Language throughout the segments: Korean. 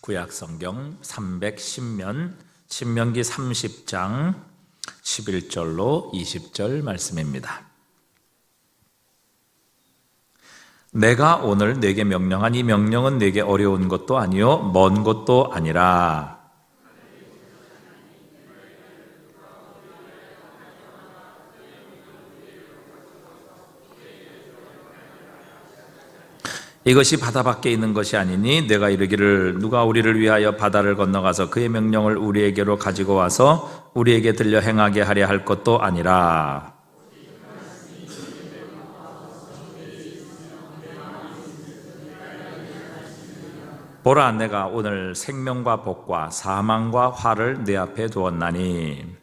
구약성경 310면 신명기 30장 11절로 20절 말씀입니다. 내가 오늘 네게 명령한 이 명령은 네게 어려운 것도 아니요 먼 것도 아니라 이것이 바다 밖에 있는 것이 아니니 내가 이르기를 누가 우리를 위하여 바다를 건너가서 그의 명령을 우리에게로 가지고 와서 우리에게 들려 행하게 하려 할 것도 아니라 보라 내가 오늘 생명과 복과 사망과 화를 네 앞에 두었나니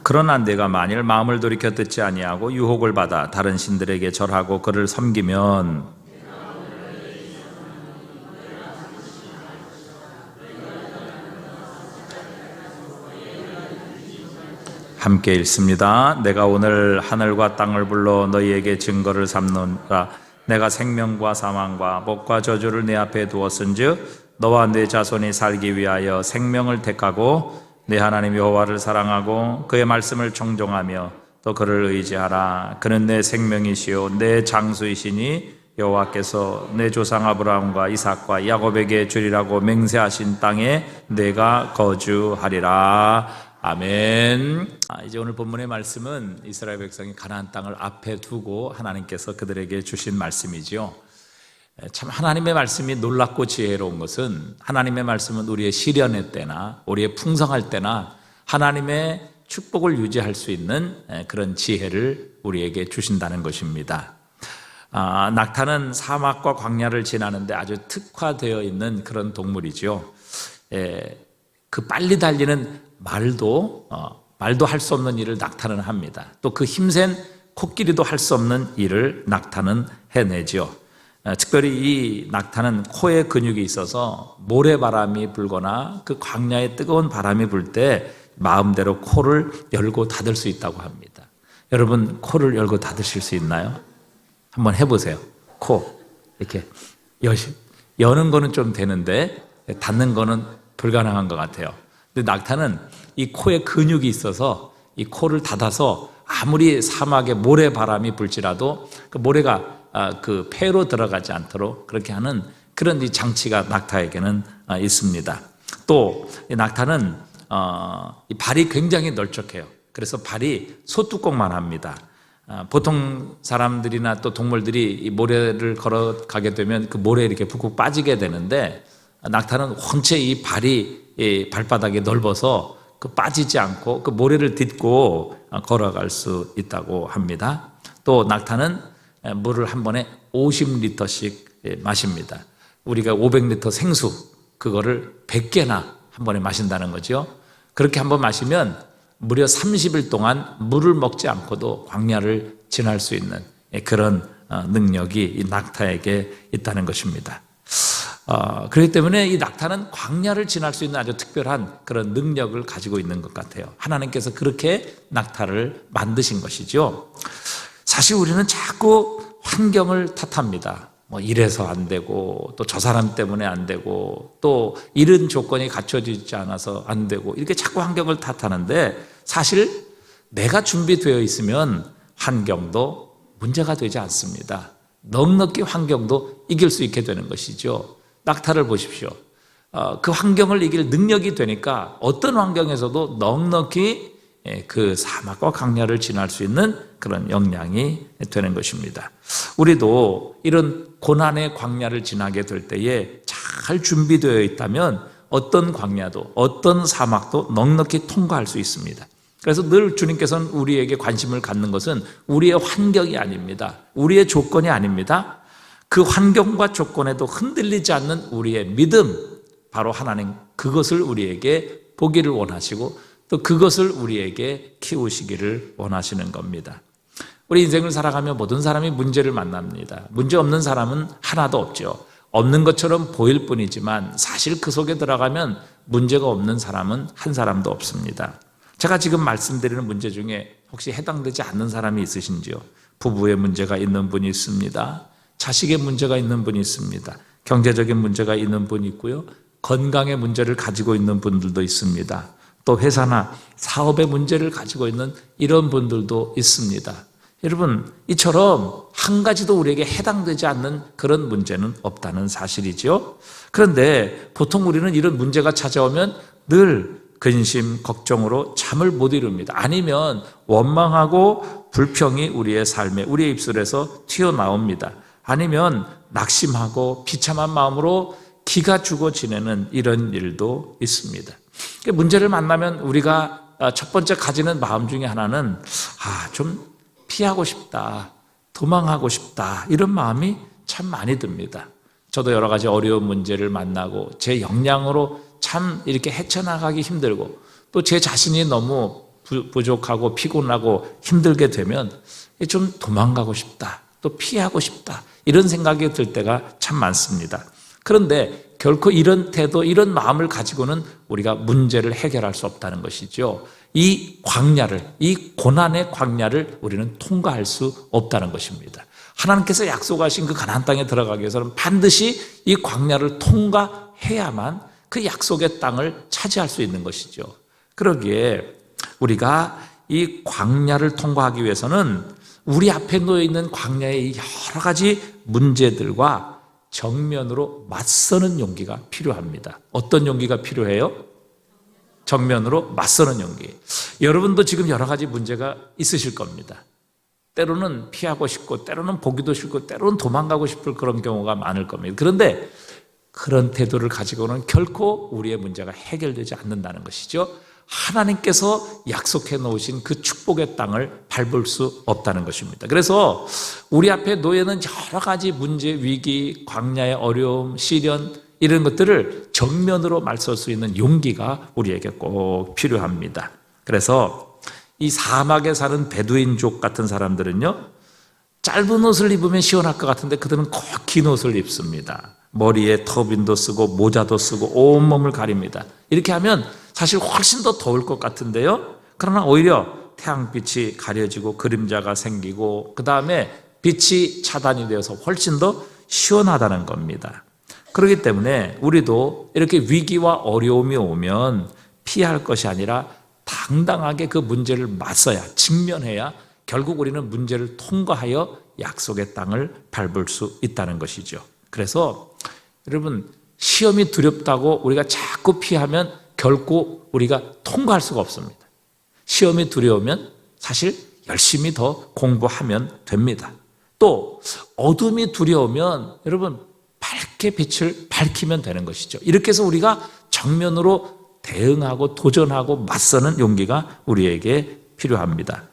그러나 내가 만일 마음을 돌이켜 듣지 아니하고 유혹을 받아 다른 신들에게 절하고 그를 섬기면 함께 읽습니다. 내가 오늘 하늘과 땅을 불러 너희에게 증거를 삼노라. 내가 생명과 사망과 복과 저주를 네 앞에 두었은즉 너와 네 자손이 살기 위하여 생명을 택하고 네 하나님 여호와를 사랑하고 그의 말씀을 청종하며 또 그를 의지하라. 그는 내 생명이시요 내 장수이시니 여호와께서 내 조상 아브라함과 이삭과 야곱에게 주리라고 맹세하신 땅에 내가 거주하리라. 아멘. 이제 오늘 본문의 말씀은 이스라엘 백성이 가나안 땅을 앞에 두고 하나님께서 그들에게 주신 말씀이지요. 참 하나님의 말씀이 놀랍고 지혜로운 것은 하나님의 말씀은 우리의 시련의 때나 우리의 풍성할 때나 하나님의 축복을 유지할 수 있는 그런 지혜를 우리에게 주신다는 것입니다. 낙타는 사막과 광야를 지나는데 아주 특화되어 있는 그런 동물이죠. 그 빨리 달리는 말도 할 수 없는 일을 낙타는 합니다. 또 그 힘센 코끼리도 할 수 없는 일을 낙타는 해내죠. 특별히 이 낙타는 코에 근육이 있어서 모래바람이 불거나 그 광야에 뜨거운 바람이 불 때 마음대로 코를 열고 닫을 수 있다고 합니다. 여러분 코를 열고 닫으실 수 있나요? 한번 해보세요. 코 이렇게 여는 거는 좀 되는데 닫는 거는 불가능한 것 같아요. 근데 낙타는 이 코에 근육이 있어서 이 코를 닫아서 아무리 사막에 모래바람이 불지라도 그 모래가 그 폐로 들어가지 않도록 그렇게 하는 그런 이 장치가 낙타에게는 있습니다. 또 이 낙타는 이 발이 굉장히 널쩍해요. 그래서 발이 소뚜껑만 합니다. 보통 사람들이나 또 동물들이 이 모래를 걸어가게 되면 그 모래에 이렇게 푹푹 빠지게 되는데 낙타는 원체 이 발이 이 발바닥이 넓어서 그 빠지지 않고 그 모래를 딛고 걸어갈 수 있다고 합니다. 또 낙타는 물을 한 번에 50리터씩 마십니다. 우리가 500리터 생수 그거를 100개나 한 번에 마신다는 거죠. 그렇게 한 번 마시면 무려 30일 동안 물을 먹지 않고도 광야를 지날 수 있는 그런 능력이 이 낙타에게 있다는 것입니다. 그렇기 때문에 이 낙타는 광야를 지날 수 있는 아주 특별한 그런 능력을 가지고 있는 것 같아요. 하나님께서 그렇게 낙타를 만드신 것이죠. 사실 우리는 자꾸 환경을 탓합니다. 뭐 이래서 안 되고 또 저 사람 때문에 안 되고 또 이런 조건이 갖춰지지 않아서 안 되고 이렇게 자꾸 환경을 탓하는데 사실 내가 준비되어 있으면 환경도 문제가 되지 않습니다. 넉넉히 환경도 이길 수 있게 되는 것이죠. 낙타를 보십시오. 그 환경을 이길 능력이 되니까 어떤 환경에서도 넉넉히 그 사막과 광야를 지날 수 있는 그런 역량이 되는 것입니다. 우리도 이런 고난의 광야를 지나게 될 때에 잘 준비되어 있다면 어떤 광야도 어떤 사막도 넉넉히 통과할 수 있습니다. 그래서 늘 주님께서는 우리에게 관심을 갖는 것은 우리의 환경이 아닙니다. 우리의 조건이 아닙니다. 그 환경과 조건에도 흔들리지 않는 우리의 믿음, 바로 하나님 그것을 우리에게 보기를 원하시고 또 그것을 우리에게 키우시기를 원하시는 겁니다. 우리 인생을 살아가며 모든 사람이 문제를 만납니다. 문제 없는 사람은 하나도 없죠. 없는 것처럼 보일 뿐이지만 사실 그 속에 들어가면 문제가 없는 사람은 한 사람도 없습니다. 제가 지금 말씀드리는 문제 중에 혹시 해당되지 않는 사람이 있으신지요? 부부의 문제가 있는 분이 있습니다. 자식의 문제가 있는 분이 있습니다. 경제적인 문제가 있는 분이 있고요. 건강의 문제를 가지고 있는 분들도 있습니다. 또 회사나 사업의 문제를 가지고 있는 이런 분들도 있습니다. 여러분, 이처럼 한 가지도 우리에게 해당되지 않는 그런 문제는 없다는 사실이죠. 그런데 보통 우리는 이런 문제가 찾아오면 늘 근심, 걱정으로 잠을 못 이룹니다. 아니면 원망하고 불평이 우리의 삶에, 우리의 입술에서 튀어나옵니다. 아니면 낙심하고 비참한 마음으로 기가 죽어 지내는 이런 일도 있습니다. 문제를 만나면 우리가 첫 번째 가지는 마음 중에 하나는 좀 피하고 싶다, 도망하고 싶다, 이런 마음이 참 많이 듭니다. 저도 여러 가지 어려운 문제를 만나고 제 역량으로 참 이렇게 헤쳐나가기 힘들고 또 제 자신이 너무 부족하고 피곤하고 힘들게 되면 좀 도망가고 싶다, 또 피하고 싶다, 이런 생각이 들 때가 참 많습니다. 그런데 결코 이런 태도, 이런 마음을 가지고는 우리가 문제를 해결할 수 없다는 것이죠. 이 광야를, 이 고난의 광야를 우리는 통과할 수 없다는 것입니다. 하나님께서 약속하신 그 가나안 땅에 들어가기 위해서는 반드시 이 광야를 통과해야만 그 약속의 땅을 차지할 수 있는 것이죠. 그러기에 우리가 이 광야를 통과하기 위해서는 우리 앞에 놓여 있는 광야의 여러 가지 문제들과 정면으로 맞서는 용기가 필요합니다. 어떤 용기가 필요해요? 정면으로 맞서는 용기. 여러분도 지금 여러 가지 문제가 있으실 겁니다. 때로는 피하고 싶고, 때로는 보기도 싫고, 때로는 도망가고 싶을 그런 경우가 많을 겁니다. 그런데 그런 태도를 가지고는 결코 우리의 문제가 해결되지 않는다는 것이죠. 하나님께서 약속해 놓으신 그 축복의 땅을 밟을 수 없다는 것입니다. 그래서 우리 앞에 놓여있는 여러 가지 문제, 위기, 광야의 어려움, 시련, 이런 것들을 정면으로 맞설 수 있는 용기가 우리에게 꼭 필요합니다. 그래서 이 사막에 사는 베두인족 같은 사람들은요, 짧은 옷을 입으면 시원할 것 같은데 그들은 꼭 긴 옷을 입습니다. 머리에 터빈도 쓰고 모자도 쓰고 온몸을 가립니다. 이렇게 하면 사실 훨씬 더 더울 것 같은데요, 그러나 오히려 태양빛이 가려지고 그림자가 생기고 그 다음에 빛이 차단이 되어서 훨씬 더 시원하다는 겁니다. 그렇기 때문에 우리도 이렇게 위기와 어려움이 오면 피할 것이 아니라 당당하게 그 문제를 맞서야, 직면해야 결국 우리는 문제를 통과하여 약속의 땅을 밟을 수 있다는 것이죠. 그래서 여러분, 시험이 두렵다고 우리가 자꾸 피하면 결코 우리가 통과할 수가 없습니다. 시험이 두려우면 사실 열심히 더 공부하면 됩니다. 또 어둠이 두려우면 여러분, 밝게 빛을 밝히면 되는 것이죠. 이렇게 해서 우리가 정면으로 대응하고 도전하고 맞서는 용기가 우리에게 필요합니다.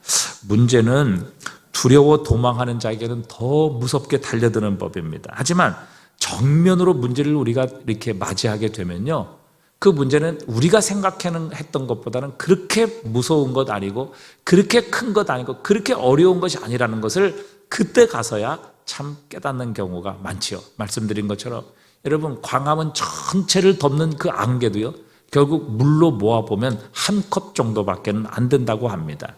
문제는 두려워 도망하는 자에게는 더 무섭게 달려드는 법입니다. 하지만 정면으로 문제를 우리가 이렇게 맞이하게 되면요, 그 문제는 우리가 생각했던 것보다는 그렇게 무서운 것 아니고 그렇게 큰 것 아니고 그렇게 어려운 것이 아니라는 것을 그때 가서야 참 깨닫는 경우가 많지요. 말씀드린 것처럼 여러분, 광화문 전체를 덮는 그 안개도요, 결국 물로 모아보면 한 컵 정도밖에 안 된다고 합니다.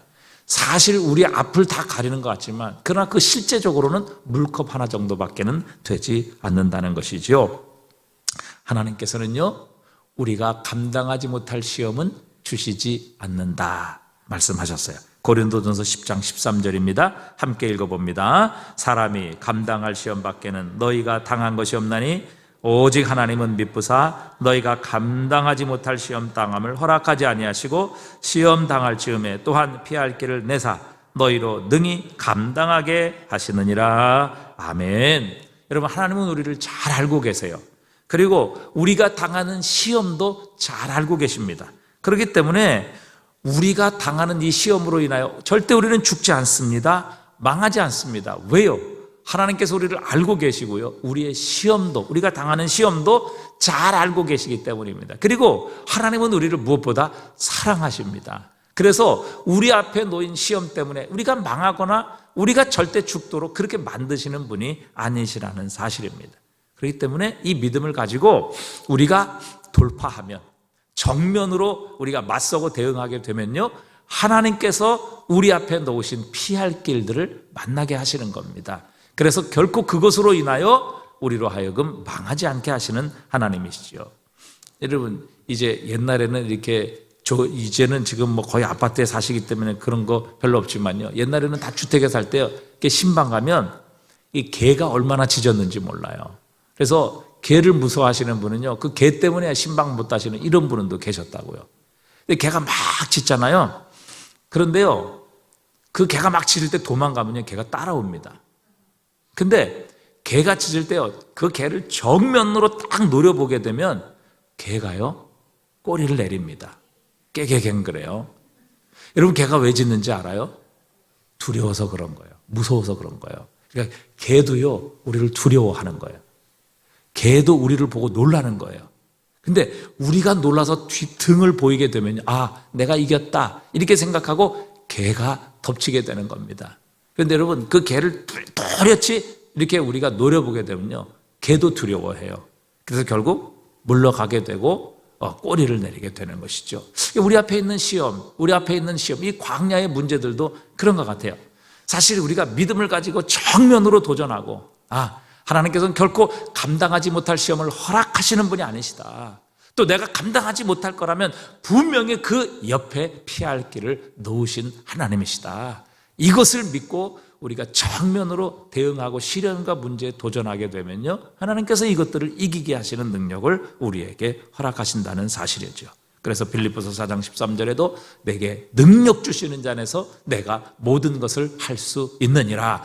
사실 우리 앞을 다 가리는 것 같지만 그러나 그 실제적으로는 물컵 하나 정도밖에 되지 않는다는 것이죠. 하나님께서는요, 우리가 감당하지 못할 시험은 주시지 않는다 말씀하셨어요. 고린도전서 10장 13절입니다. 함께 읽어봅니다. 사람이 감당할 시험 밖에는 너희가 당한 것이 없나니 오직 하나님은 미쁘사 너희가 감당하지 못할 시험 당함을 허락하지 아니하시고 시험 당할 즈음에 또한 피할 길을 내사 너희로 능히 감당하게 하시느니라. 아멘. 여러분, 하나님은 우리를 잘 알고 계세요. 그리고 우리가 당하는 시험도 잘 알고 계십니다. 그렇기 때문에 우리가 당하는 이 시험으로 인하여 절대 우리는 죽지 않습니다. 망하지 않습니다. 왜요? 하나님께서 우리를 알고 계시고요, 우리의 시험도, 우리가 당하는 시험도 잘 알고 계시기 때문입니다. 그리고 하나님은 우리를 무엇보다 사랑하십니다. 그래서 우리 앞에 놓인 시험 때문에 우리가 망하거나 우리가 절대 죽도록 그렇게 만드시는 분이 아니시라는 사실입니다. 그렇기 때문에 이 믿음을 가지고 우리가 돌파하면, 정면으로 우리가 맞서고 대응하게 되면요, 하나님께서 우리 앞에 놓으신 피할 길들을 만나게 하시는 겁니다. 그래서 결코 그것으로 인하여 우리로 하여금 망하지 않게 하시는 하나님이시죠. 여러분, 이제 옛날에는 이렇게 이제는 지금 뭐 거의 아파트에 사시기 때문에 그런 거 별로 없지만요, 옛날에는 다 주택에 살 때요, 이렇게 신방 가면 이 개가 얼마나 짖었는지 몰라요. 그래서 개를 무서워하시는 분은요, 그 개 때문에 신방 못 가시는 이런 분도 계셨다고요. 근데 개가 막 짖잖아요. 그런데요, 그 개가 막 짖을 때 도망가면요, 개가 따라옵니다. 근데 개가 짖을 때요, 그 개를 정면으로 딱 노려보게 되면 개가요, 꼬리를 내립니다. 깨개갱그래요. 여러분, 개가 왜 짖는지 알아요? 두려워서 그런 거예요. 무서워서 그런 거예요. 그러니까 개도요, 우리를 두려워하는 거예요. 개도 우리를 보고 놀라는 거예요. 근데 우리가 놀라서 등을 보이게 되면, 아, 내가 이겼다, 이렇게 생각하고 개가 덮치게 되는 겁니다. 그런데 여러분, 그 개를 또렷이 이렇게 우리가 노려보게 되면요, 개도 두려워해요. 그래서 결국 물러가게 되고 꼬리를 내리게 되는 것이죠. 우리 앞에 있는 시험, 이 광야의 문제들도 그런 것 같아요. 사실 우리가 믿음을 가지고 정면으로 도전하고, 하나님께서는 결코 감당하지 못할 시험을 허락하시는 분이 아니시다, 또 내가 감당하지 못할 거라면 분명히 그 옆에 피할 길을 놓으신 하나님이시다, 이것을 믿고 우리가 정면으로 대응하고 시련과 문제에 도전하게 되면요, 하나님께서 이것들을 이기게 하시는 능력을 우리에게 허락하신다는 사실이죠. 그래서 빌립보서 4장 13절에도 내게 능력 주시는 자 안에서 내가 모든 것을 할 수 있느니라,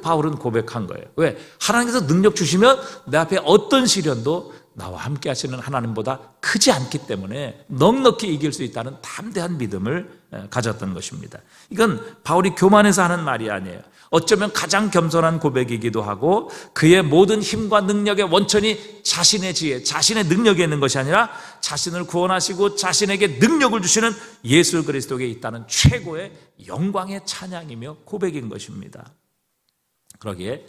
바울은 고백한 거예요. 왜? 하나님께서 능력 주시면 내 앞에 어떤 시련도 나와 함께 하시는 하나님보다 크지 않기 때문에 넉넉히 이길 수 있다는 담대한 믿음을 가졌던 것입니다. 이건 바울이 교만해서 하는 말이 아니에요. 어쩌면 가장 겸손한 고백이기도 하고, 그의 모든 힘과 능력의 원천이 자신의 지혜, 자신의 능력에 있는 것이 아니라 자신을 구원하시고 자신에게 능력을 주시는 예수 그리스도에 있다는 최고의 영광의 찬양이며 고백인 것입니다. 그러기에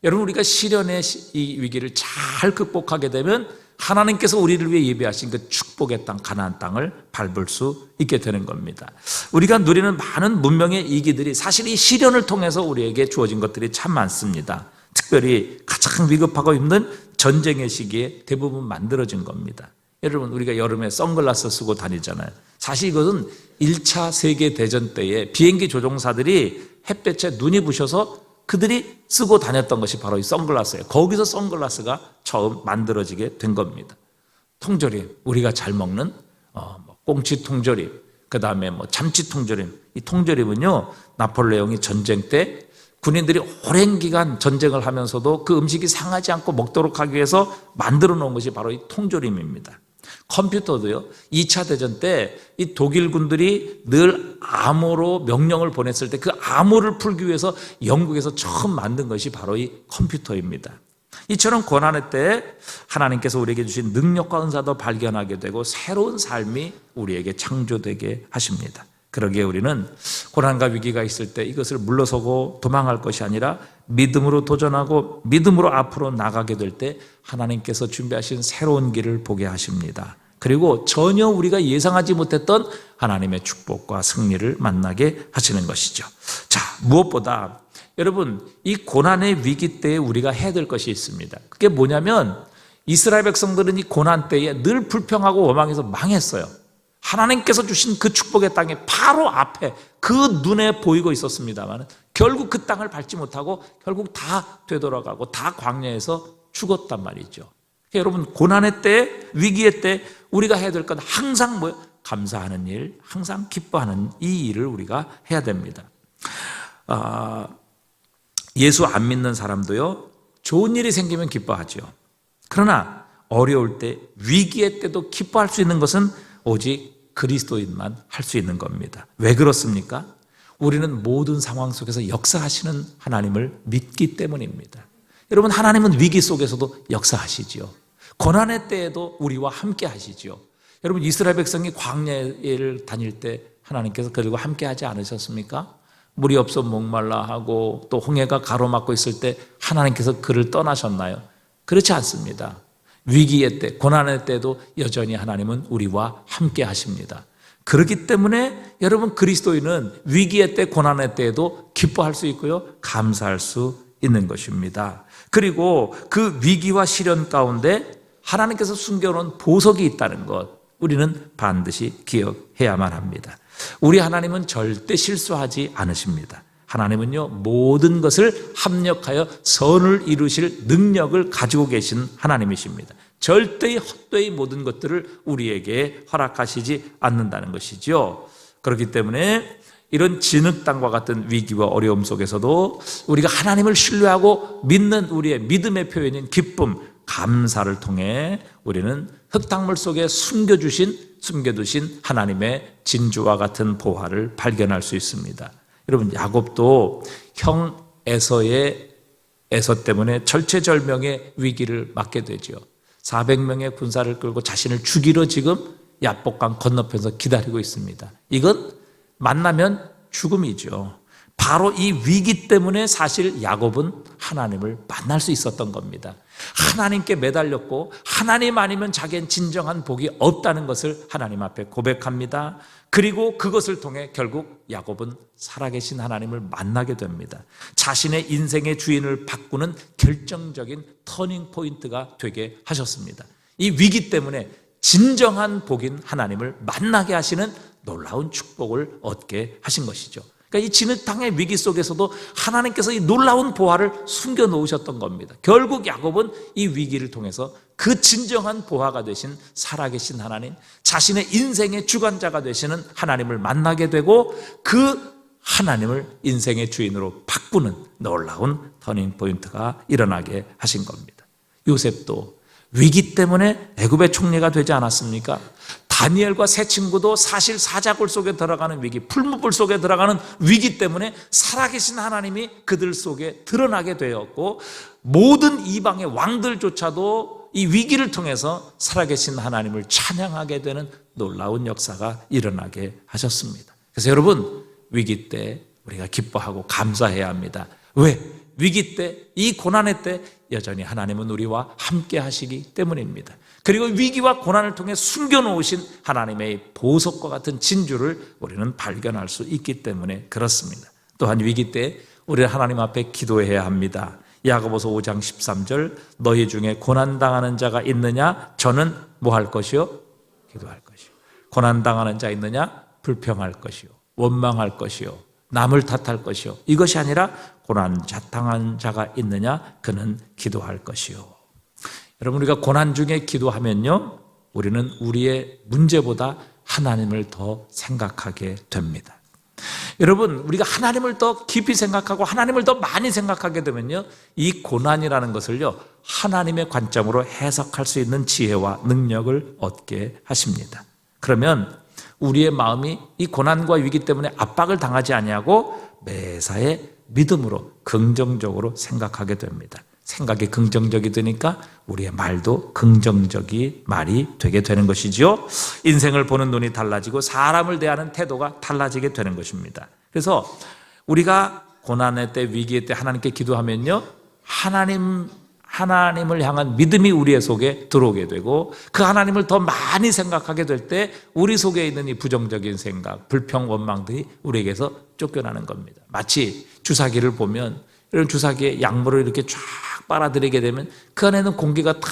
여러분, 우리가 시련의 이 위기를 잘 극복하게 되면 하나님께서 우리를 위해 예비하신 그 축복의 땅, 가나안 땅을 밟을 수 있게 되는 겁니다. 우리가 누리는 많은 문명의 이기들이 사실 이 시련을 통해서 우리에게 주어진 것들이 참 많습니다. 특별히 가장 위급하고 힘든 전쟁의 시기에 대부분 만들어진 겁니다. 여러분, 우리가 여름에 선글라스 쓰고 다니잖아요. 사실 이것은 1차 세계대전 때에 비행기 조종사들이 햇볕에 눈이 부셔서 그들이 쓰고 다녔던 것이 바로 이 선글라스예요. 거기서 선글라스가 처음 만들어지게 된 겁니다. 통조림, 우리가 잘 먹는 꽁치 통조림, 그 다음에 참치 통조림. 이 통조림은요, 나폴레옹이 전쟁 때 군인들이 오랜 기간 전쟁을 하면서도 그 음식이 상하지 않고 먹도록 하기 위해서 만들어 놓은 것이 바로 이 통조림입니다. 컴퓨터도요, 2차 대전 때 이 독일 군들이 늘 암호로 명령을 보냈을 때 그 암호를 풀기 위해서 영국에서 처음 만든 것이 바로 이 컴퓨터입니다. 이처럼 고난의 때 하나님께서 우리에게 주신 능력과 은사도 발견하게 되고 새로운 삶이 우리에게 창조되게 하십니다. 그러기에 우리는 고난과 위기가 있을 때 이것을 물러서고 도망할 것이 아니라 믿음으로 도전하고 믿음으로 앞으로 나가게 될 때 하나님께서 준비하신 새로운 길을 보게 하십니다. 그리고 전혀 우리가 예상하지 못했던 하나님의 축복과 승리를 만나게 하시는 것이죠. 자, 무엇보다 여러분, 이 고난의 위기 때에 우리가 해야 될 것이 있습니다. 그게 뭐냐면, 이스라엘 백성들은 이 고난 때에 늘 불평하고 원망해서 망했어요. 하나님께서 주신 그 축복의 땅이 바로 앞에 그 눈에 보이고 있었습니다만 결국 그 땅을 밟지 못하고 결국 다 되돌아가고 다 광야에서 죽었단 말이죠. 여러분, 고난의 때, 위기의 때 우리가 해야 될 건 항상 감사하는 일, 항상 기뻐하는 이 일을 우리가 해야 됩니다. 예수 안 믿는 사람도요, 좋은 일이 생기면 기뻐하죠. 그러나 어려울 때, 위기의 때도 기뻐할 수 있는 것은 오직 그리스도인만 할 수 있는 겁니다. 왜 그렇습니까? 우리는 모든 상황 속에서 역사하시는 하나님을 믿기 때문입니다. 여러분, 하나님은 위기 속에서도 역사하시지요. 고난의 때에도 우리와 함께 하시지요. 여러분, 이스라엘 백성이 광야를 다닐 때 하나님께서 그들과 함께 하지 않으셨습니까? 물이 없어 목말라 하고 또 홍해가 가로막고 있을 때 하나님께서 그를 떠나셨나요? 그렇지 않습니다. 위기의 때, 고난의 때도 여전히 하나님은 우리와 함께 하십니다. 그렇기 때문에 여러분, 그리스도인은 위기의 때, 고난의 때에도 기뻐할 수 있고요, 감사할 수 있는 것입니다. 그리고 그 위기와 시련 가운데 하나님께서 숨겨놓은 보석이 있다는 것, 우리는 반드시 기억해야만 합니다. 우리 하나님은 절대 실수하지 않으십니다. 하나님은요, 모든 것을 합력하여 선을 이루실 능력을 가지고 계신 하나님이십니다. 절대히 헛되이 모든 것들을 우리에게 허락하시지 않는다는 것이죠. 그렇기 때문에 이런 진흙탕과 같은 위기와 어려움 속에서도 우리가 하나님을 신뢰하고 믿는 우리의 믿음의 표현인 기쁨, 감사를 통해 우리는 흙탕물 속에 숨겨두신 하나님의 진주와 같은 보화를 발견할 수 있습니다. 여러분, 야곱도 형 에서 때문에 절체절명의 위기를 맞게 되죠. 400명의 군사를 끌고 자신을 죽이러 지금 야복강 건너편에서 기다리고 있습니다. 이건 만나면 죽음이죠. 바로 이 위기 때문에 사실 야곱은 하나님을 만날 수 있었던 겁니다. 하나님께 매달렸고 하나님 아니면 자기는 진정한 복이 없다는 것을 하나님 앞에 고백합니다. 그리고 그것을 통해 결국 야곱은 살아계신 하나님을 만나게 됩니다. 자신의 인생의 주인을 바꾸는 결정적인 터닝 포인트가 되게 하셨습니다. 이 위기 때문에 진정한 복인 하나님을 만나게 하시는 놀라운 축복을 얻게 하신 것이죠. 그러니까 이 진흙탕의 위기 속에서도 하나님께서 이 놀라운 보화를 숨겨 놓으셨던 겁니다. 결국 야곱은 이 위기를 통해서 그 진정한 보화가 되신 살아계신 하나님, 자신의 인생의 주관자가 되시는 하나님을 만나게 되고 그 하나님을 인생의 주인으로 바꾸는 놀라운 터닝 포인트가 일어나게 하신 겁니다. 요셉도 위기 때문에 애굽의 총리가 되지 않았습니까? 다니엘과 세 친구도 사실 사자굴 속에 들어가는 위기, 풀무불 속에 들어가는 위기 때문에 살아계신 하나님이 그들 속에 드러나게 되었고, 모든 이방의 왕들조차도 이 위기를 통해서 살아계신 하나님을 찬양하게 되는 놀라운 역사가 일어나게 하셨습니다. 그래서 여러분, 위기 때 우리가 기뻐하고 감사해야 합니다. 왜? 위기 때, 이 고난의 때 여전히 하나님은 우리와 함께 하시기 때문입니다. 그리고 위기와 고난을 통해 숨겨놓으신 하나님의 보석과 같은 진주를 우리는 발견할 수 있기 때문에 그렇습니다. 또한 위기 때 우리는 하나님 앞에 기도해야 합니다. 야고보서 5장 13절, 너희 중에 고난당하는 자가 있느냐? 저는 뭐 할 것이요? 기도할 것이요. 고난당하는 자 있느냐? 불평할 것이요, 원망할 것이요, 남을 탓할 것이요. 이것이 아니라 고난당한 자가 있느냐? 그는 기도할 것이요. 여러분, 우리가 고난 중에 기도하면요, 우리는 우리의 문제보다 하나님을 더 생각하게 됩니다. 여러분, 우리가 하나님을 더 깊이 생각하고 하나님을 더 많이 생각하게 되면요, 이 고난이라는 것을요, 하나님의 관점으로 해석할 수 있는 지혜와 능력을 얻게 하십니다. 그러면 우리의 마음이 이 고난과 위기 때문에 압박을 당하지 아니하고 매사에 믿음으로 긍정적으로 생각하게 됩니다. 생각이 긍정적이 되니까 우리의 말도 긍정적인 말이 되게 되는 것이죠. 인생을 보는 눈이 달라지고 사람을 대하는 태도가 달라지게 되는 것입니다. 그래서 우리가 고난의 때, 위기의 때 하나님께 기도하면요, 하나님을 향한 믿음이 우리의 속에 들어오게 되고, 그 하나님을 더 많이 생각하게 될 때 우리 속에 있는 이 부정적인 생각, 불평, 원망들이 우리에게서 쫓겨나는 겁니다. 마치 주사기를 보면, 이런 주사기에 약물을 이렇게 쫙 빨아들이게 되면 그 안에는 공기가 다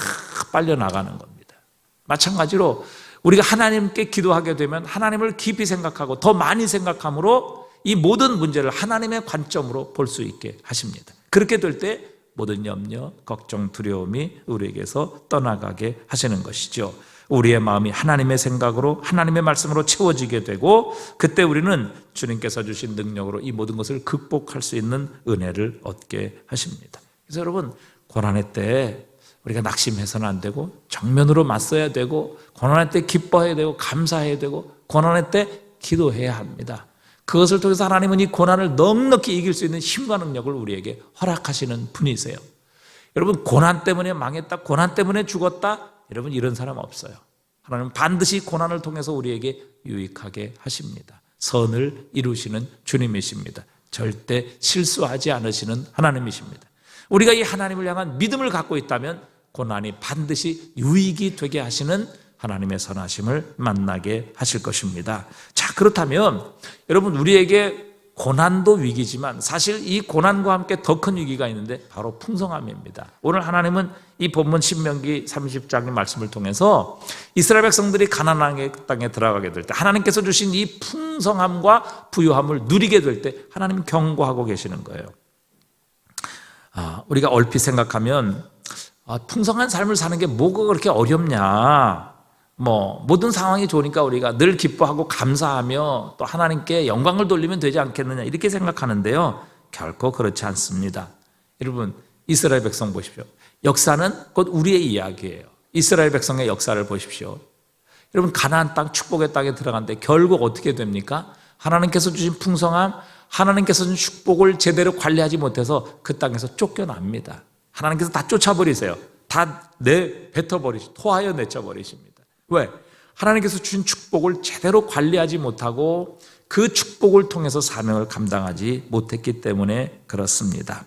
빨려 나가는 겁니다. 마찬가지로 우리가 하나님께 기도하게 되면 하나님을 깊이 생각하고 더 많이 생각함으로 이 모든 문제를 하나님의 관점으로 볼 수 있게 하십니다. 그렇게 될 때 모든 염려, 걱정, 두려움이 우리에게서 떠나가게 하시는 것이죠. 우리의 마음이 하나님의 생각으로, 하나님의 말씀으로 채워지게 되고, 그때 우리는 주님께서 주신 능력으로 이 모든 것을 극복할 수 있는 은혜를 얻게 하십니다. 그래서 여러분, 고난의 때 우리가 낙심해서는 안 되고 정면으로 맞서야 되고, 고난의 때 기뻐해야 되고 감사해야 되고, 고난의 때 기도해야 합니다. 그것을 통해서 하나님은 이 고난을 넉넉히 이길 수 있는 힘과 능력을 우리에게 허락하시는 분이세요. 여러분, 고난 때문에 망했다, 고난 때문에 죽었다, 여러분, 이런 사람 없어요. 하나님은 반드시 고난을 통해서 우리에게 유익하게 하십니다. 선을 이루시는 주님이십니다. 절대 실수하지 않으시는 하나님이십니다. 우리가 이 하나님을 향한 믿음을 갖고 있다면 고난이 반드시 유익이 되게 하시는 하나님의 선하심을 만나게 하실 것입니다. 자, 그렇다면 여러분, 우리에게 고난도 위기지만 사실 이 고난과 함께 더 큰 위기가 있는데 바로 풍성함입니다. 오늘 하나님은 이 본문 신명기 30장의 말씀을 통해서 이스라엘 백성들이 가나안 땅에 들어가게 될 때 하나님께서 주신 이 풍성함과 부유함을 누리게 될 때 하나님 경고하고 계시는 거예요. 우리가 얼핏 생각하면 풍성한 삶을 사는 게 뭐가 그렇게 어렵냐, 모든 상황이 좋으니까 우리가 늘 기뻐하고 감사하며 또 하나님께 영광을 돌리면 되지 않겠느냐, 이렇게 생각하는데요, 결코 그렇지 않습니다. 여러분, 이스라엘 백성 보십시오. 역사는 곧 우리의 이야기예요. 이스라엘 백성의 역사를 보십시오. 여러분, 가나안 땅, 축복의 땅에 들어갔는데 결국 어떻게 됩니까? 하나님께서 주신 풍성함, 하나님께서 주신 축복을 제대로 관리하지 못해서 그 땅에서 쫓겨납니다. 하나님께서 다 쫓아버리세요. 다 토하여 내쳐버리십니다. 왜? 하나님께서 주신 축복을 제대로 관리하지 못하고 그 축복을 통해서 사명을 감당하지 못했기 때문에 그렇습니다.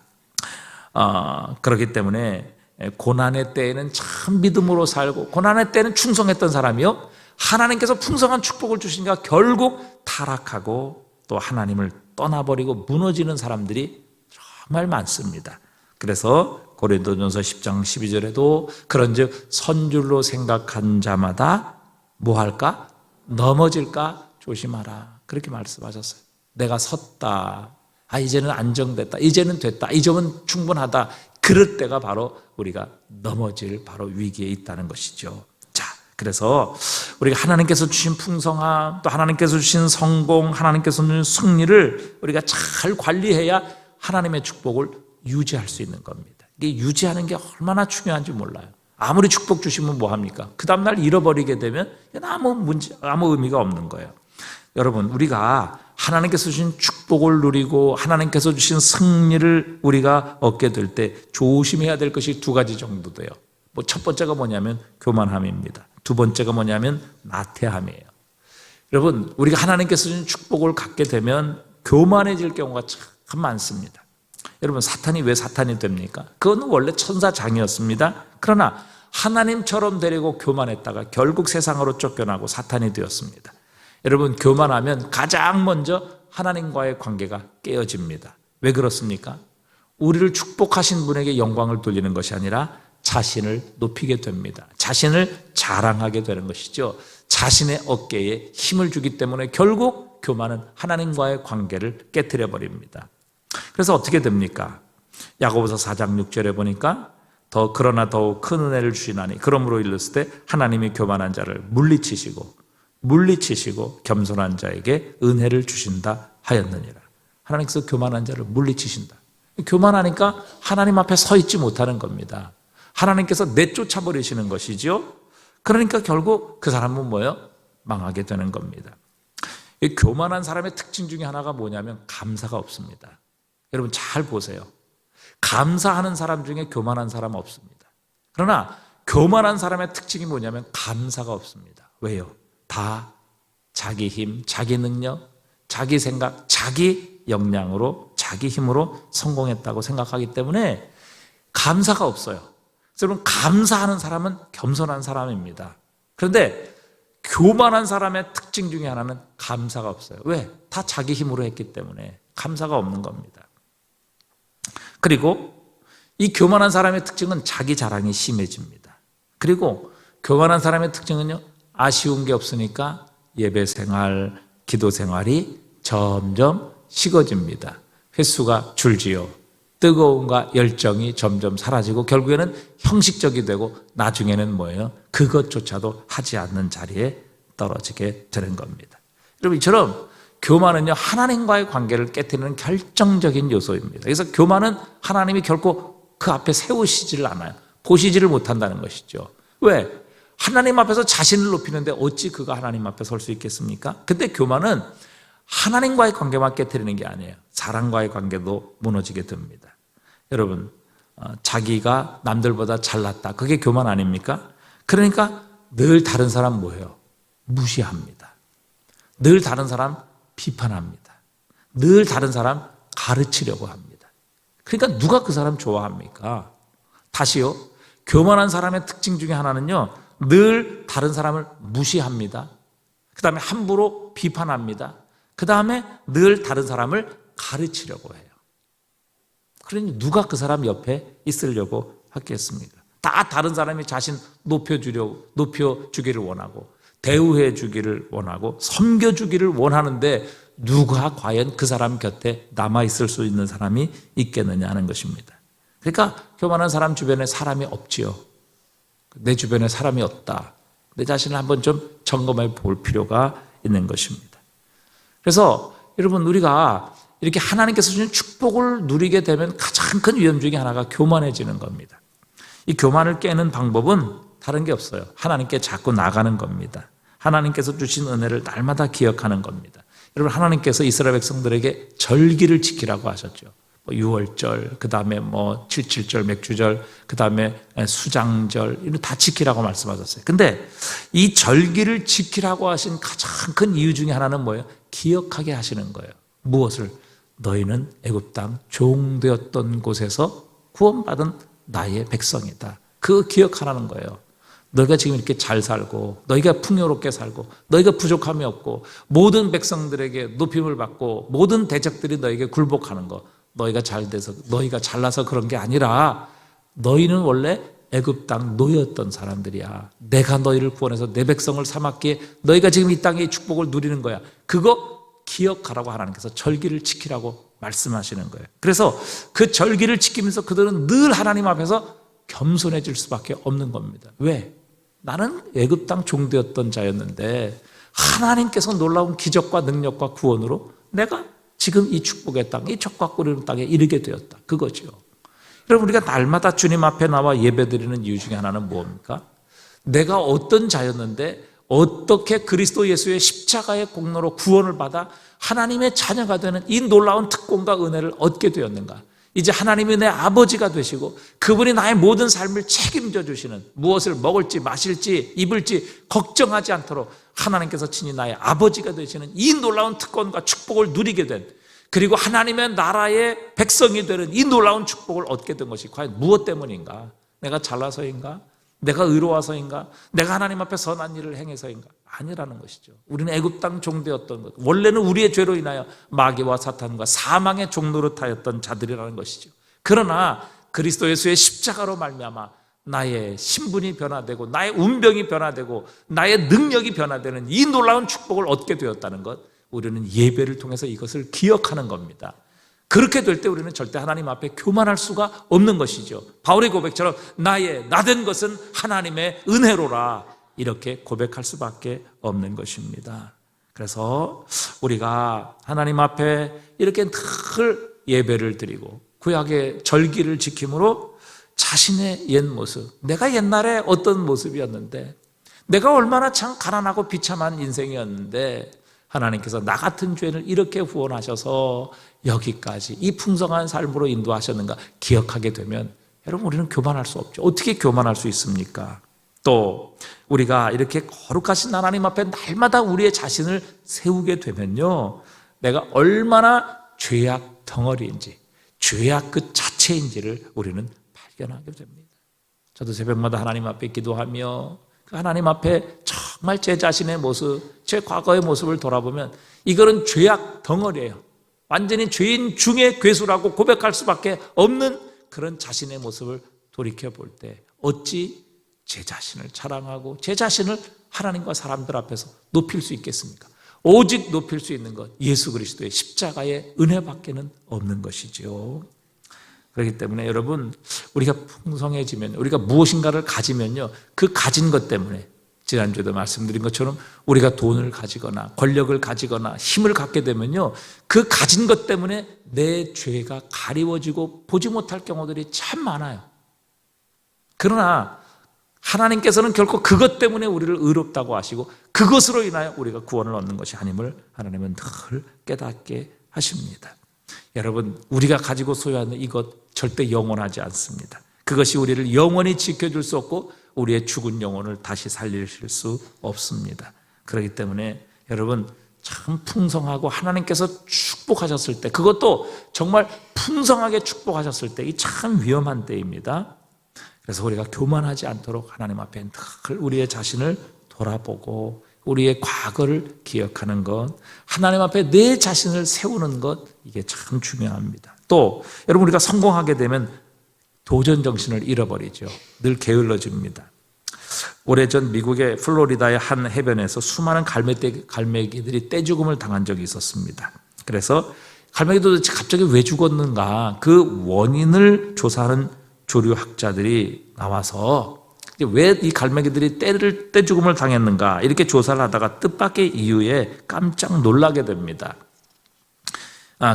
그렇기 때문에 고난의 때에는 참 믿음으로 살고 고난의 때는 충성했던 사람이요, 하나님께서 풍성한 축복을 주시니까 결국 타락하고 또 하나님을 떠나버리고 무너지는 사람들이 정말 많습니다. 그래서 고린도전서 10장 12절에도 그런즉 선줄로 생각한 자마다 뭐할까? 넘어질까 조심하라, 그렇게 말씀하셨어요. 내가 섰다, 이제는 안정됐다, 이제는 됐다, 이 점은 충분하다, 그럴 때가 바로 우리가 넘어질 바로 위기에 있다는 것이죠. 자, 그래서 우리가 하나님께서 주신 풍성함, 또 하나님께서 주신 성공, 하나님께서 주신 승리를 우리가 잘 관리해야 하나님의 축복을 유지할 수 있는 겁니다. 이게 유지하는 게 얼마나 중요한지 몰라요. 아무리 축복 주시면 뭐합니까? 그 다음날 잃어버리게 되면 아무 의미가 없는 거예요. 여러분, 우리가 하나님께서 주신 축복을 누리고 하나님께서 주신 승리를 우리가 얻게 될 때 조심해야 될 것이 두 가지 정도 돼요. 첫 번째가 뭐냐면 교만함입니다. 두 번째가 뭐냐면 나태함이에요. 여러분, 우리가 하나님께서 주신 축복을 갖게 되면 교만해질 경우가 참 많습니다. 여러분, 사탄이 왜 사탄이 됩니까? 그건 원래 천사장이었습니다. 그러나 하나님처럼 되려고 교만했다가 결국 세상으로 쫓겨나고 사탄이 되었습니다. 여러분, 교만하면 가장 먼저 하나님과의 관계가 깨어집니다. 왜 그렇습니까? 우리를 축복하신 분에게 영광을 돌리는 것이 아니라 자신을 높이게 됩니다. 자신을 자랑하게 되는 것이죠. 자신의 어깨에 힘을 주기 때문에 결국 교만은 하나님과의 관계를 깨트려 버립니다. 그래서 어떻게 됩니까? 야고보서 4장 6절에 보니까 그러나 더욱 큰 은혜를 주시나니 그러므로 일렀을 때 하나님이 교만한 자를 물리치시고 겸손한 자에게 은혜를 주신다 하였느니라. 하나님께서 교만한 자를 물리치신다. 교만하니까 하나님 앞에 서 있지 못하는 겁니다. 하나님께서 내쫓아 버리시는 것이죠. 그러니까 결국 그 사람은 뭐예요? 망하게 되는 겁니다. 이 교만한 사람의 특징 중에 하나가 뭐냐면 감사가 없습니다. 여러분, 잘 보세요. 감사하는 사람 중에 교만한 사람 없습니다. 그러나 교만한 사람의 특징이 뭐냐면 감사가 없습니다. 왜요? 다 자기 힘, 자기 능력, 자기 생각, 자기 역량으로, 자기 힘으로 성공했다고 생각하기 때문에 감사가 없어요. 여러분, 감사하는 사람은 겸손한 사람입니다. 그런데 교만한 사람의 특징 중에 하나는 감사가 없어요. 왜? 다 자기 힘으로 했기 때문에 감사가 없는 겁니다. 그리고 이 교만한 사람의 특징은 자기 자랑이 심해집니다. 그리고 교만한 사람의 특징은요, 아쉬운 게 없으니까 예배 생활, 기도 생활이 점점 식어집니다. 횟수가 줄지요. 뜨거움과 열정이 점점 사라지고 결국에는 형식적이 되고 나중에는 뭐예요? 그것조차도 하지 않는 자리에 떨어지게 되는 겁니다. 여러분, 이처럼 교만은요, 하나님과의 관계를 깨트리는 결정적인 요소입니다. 그래서 교만은 하나님이 결코 그 앞에 세우시지를 않아요. 보시지를 못한다는 것이죠. 왜? 하나님 앞에서 자신을 높이는데 어찌 그가 하나님 앞에 설 수 있겠습니까? 근데 교만은 하나님과의 관계만 깨트리는 게 아니에요. 사람과의 관계도 무너지게 됩니다. 여러분, 자기가 남들보다 잘났다, 그게 교만 아닙니까? 그러니까 늘 다른 사람 뭐예요? 무시합니다. 늘 다른 사람 비판합니다. 늘 다른 사람 가르치려고 합니다. 그러니까 누가 그 사람 좋아합니까? 다시요, 교만한 사람의 특징 중에 하나는요, 늘 다른 사람을 무시합니다. 그 다음에 함부로 비판합니다. 그 다음에 늘 다른 사람을 가르치려고 해요. 그러니 누가 그 사람 옆에 있으려고 하겠습니까? 다 다른 사람이 자신 높여주기를 원하고, 대우해 주기를 원하고, 섬겨주기를 원하는데 누가 과연 그 사람 곁에 남아있을 수 있는 사람이 있겠느냐 하는 것입니다. 그러니까 교만한 사람 주변에 사람이 없지요. 내 주변에 사람이 없다. 내 자신을 한번 좀 점검해 볼 필요가 있는 것입니다. 그래서 여러분, 우리가 이렇게 하나님께서 주신 축복을 누리게 되면 가장 큰 위험 중에 하나가 교만해지는 겁니다. 이 교만을 깨는 방법은 다른 게 없어요. 하나님께 자꾸 나가는 겁니다. 하나님께서 주신 은혜를 날마다 기억하는 겁니다. 여러분, 하나님께서 이스라엘 백성들에게 절기를 지키라고 하셨죠. 유월절, 그 다음에 77절 맥주절, 그 다음에 수장절, 이런 다 지키라고 말씀하셨어요. 근데 이 절기를 지키라고 하신 가장 큰 이유 중에 하나는 뭐예요? 기억하게 하시는 거예요. 무엇을? 너희는 애굽 땅 종되었던 곳에서 구원받은 나의 백성이다. 그거 기억하라는 거예요. 너희가 지금 이렇게 잘 살고, 너희가 풍요롭게 살고, 너희가 부족함이 없고, 모든 백성들에게 높임을 받고, 모든 대적들이 너에게 굴복하는 거, 너희가 잘 돼서, 너희가 잘나서 그런 게 아니라 너희는 원래 애굽 땅 노예였던 사람들이야. 내가 너희를 구원해서 내 백성을 삼았기에 너희가 지금 이 땅의 축복을 누리는 거야. 그거 기억하라고 하나님께서 절기를 지키라고 말씀하시는 거예요. 그래서 그 절기를 지키면서 그들은 늘 하나님 앞에서 겸손해질 수밖에 없는 겁니다. 왜? 나는 애굽 땅 종되었던 자였는데 하나님께서 놀라운 기적과 능력과 구원으로 내가 지금 이 축복의 땅, 이 젖과 꿀의 땅에 이르게 되었다. 그거죠. 여러분, 우리가 날마다 주님 앞에 나와 예배드리는 이유 중에 하나는 뭡니까? 내가 어떤 자였는데 어떻게 그리스도 예수의 십자가의 공로로 구원을 받아 하나님의 자녀가 되는 이 놀라운 특권과 은혜를 얻게 되었는가? 이제 하나님이 내 아버지가 되시고 그분이 나의 모든 삶을 책임져 주시는, 무엇을 먹을지 마실지 입을지 걱정하지 않도록 하나님께서 친히 나의 아버지가 되시는 이 놀라운 특권과 축복을 누리게 된, 그리고 하나님의 나라의 백성이 되는 이 놀라운 축복을 얻게 된 것이 과연 무엇 때문인가? 내가 잘나서인가? 내가 의로워서인가? 내가 하나님 앞에 선한 일을 행해서인가? 아니라는 것이죠. 우리는 애굽 땅 종되었던 것, 원래는 우리의 죄로 인하여 마귀와 사탄과 사망의 종노릇하였던 자들이라는 것이죠. 그러나 그리스도 예수의 십자가로 말미암아 나의 신분이 변화되고 나의 운명이 변화되고 나의 능력이 변화되는 이 놀라운 축복을 얻게 되었다는 것, 우리는 예배를 통해서 이것을 기억하는 겁니다. 그렇게 될 때 우리는 절대 하나님 앞에 교만할 수가 없는 것이죠. 바울의 고백처럼 나의 나된 것은 하나님의 은혜로라, 이렇게 고백할 수밖에 없는 것입니다. 그래서 우리가 하나님 앞에 이렇게 늘 예배를 드리고 구약의 절기를 지킴으로 자신의 옛 모습, 내가 옛날에 어떤 모습이었는데, 내가 얼마나 참 가난하고 비참한 인생이었는데 하나님께서 나 같은 죄인을 이렇게 구원하셔서 여기까지 이 풍성한 삶으로 인도하셨는가 기억하게 되면 여러분, 우리는 교만할 수 없죠. 어떻게 교만할 수 있습니까? 또 우리가 이렇게 거룩하신 하나님 앞에 날마다 우리의 자신을 세우게 되면요, 내가 얼마나 죄악 덩어리인지, 죄악 그 자체인지를 우리는 발견하게 됩니다. 저도 새벽마다 하나님 앞에 기도하며 그 하나님 앞에 정말 제 자신의 모습, 제 과거의 모습을 돌아보면 이거는 죄악 덩어리예요. 완전히 죄인 중에 괴수라고 고백할 수밖에 없는 그런 자신의 모습을 돌이켜볼 때 어찌 제 자신을 자랑하고 제 자신을 하나님과 사람들 앞에서 높일 수 있겠습니까? 오직 높일 수 있는 것, 예수 그리스도의 십자가의 은혜밖에는 없는 것이죠. 그렇기 때문에 여러분, 우리가 풍성해지면, 우리가 무엇인가를 가지면요, 그 가진 것 때문에, 지난주에도 말씀드린 것처럼 우리가 돈을 가지거나 권력을 가지거나 힘을 갖게 되면요, 그 가진 것 때문에 내 죄가 가리워지고 보지 못할 경우들이 참 많아요. 그러나 하나님께서는 결코 그것 때문에 우리를 의롭다고 하시고 그것으로 인하여 우리가 구원을 얻는 것이 아님을 하나님은 늘 깨닫게 하십니다. 여러분, 우리가 가지고 소유하는 이것 절대 영원하지 않습니다. 그것이 우리를 영원히 지켜줄 수 없고 우리의 죽은 영혼을 다시 살리실 수 없습니다. 그렇기 때문에 여러분, 참 풍성하고 하나님께서 축복하셨을 때, 그것도 정말 풍성하게 축복하셨을 때, 이 참 위험한 때입니다. 그래서 우리가 교만하지 않도록 하나님 앞에 늘 우리의 자신을 돌아보고 우리의 과거를 기억하는 것, 하나님 앞에 내 자신을 세우는 것, 이게 참 중요합니다. 또 여러분, 우리가 성공하게 되면 도전 정신을 잃어버리죠. 늘 게을러집니다. 오래전 미국의 플로리다의 한 해변에서 수많은 갈매기들이 떼죽음을 당한 적이 있었습니다. 그래서 갈매기도 갑자기 왜 죽었는가, 그 원인을 조사하는 조류학자들이 나와서 왜 이 갈매기들이 떼죽음을 당했는가 이렇게 조사를 하다가 뜻밖의 이유에 깜짝 놀라게 됩니다.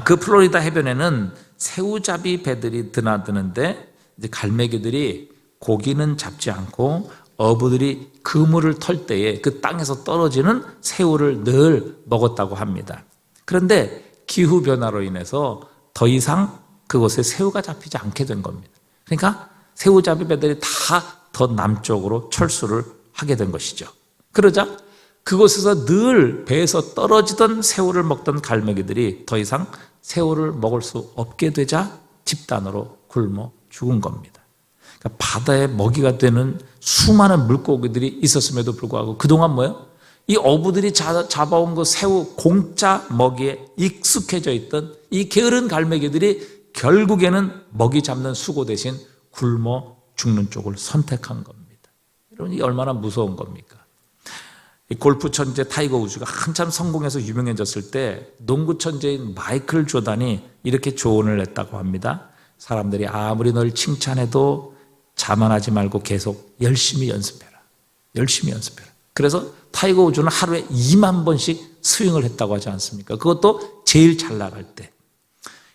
그 플로리다 해변에는 새우잡이 배들이 드나드는데 이제 갈매기들이 고기는 잡지 않고 어부들이 그물을 털 때에 그 땅에서 떨어지는 새우를 늘 먹었다고 합니다. 그런데 기후변화로 인해서 더 이상 그곳에 새우가 잡히지 않게 된 겁니다. 그러니까 새우잡이 배들이 다 더 남쪽으로 철수를 하게 된 것이죠. 그러자 그곳에서 늘 배에서 떨어지던 새우를 먹던 갈매기들이 더 이상 새우를 먹을 수 없게 되자 집단으로 굶어 죽은 겁니다. 그러니까 바다의 먹이가 되는 수많은 물고기들이 있었음에도 불구하고 그동안 뭐예요? 이 어부들이 잡아온 그 새우 공짜 먹이에 익숙해져 있던 이 게으른 갈매기들이 결국에는 먹이 잡는 수고 대신 굶어 죽는 쪽을 선택한 겁니다. 여러분, 이 얼마나 무서운 겁니까? 이 골프 천재 타이거 우즈가 한참 성공해서 유명해졌을 때 농구 천재인 마이클 조단이 이렇게 조언을 했다고 합니다. 사람들이 아무리 널 칭찬해도 자만하지 말고 계속 열심히 연습해라. 열심히 연습해라. 그래서 타이거 우즈는 하루에 2만 번씩 스윙을 했다고 하지 않습니까? 그것도 제일 잘 나갈 때.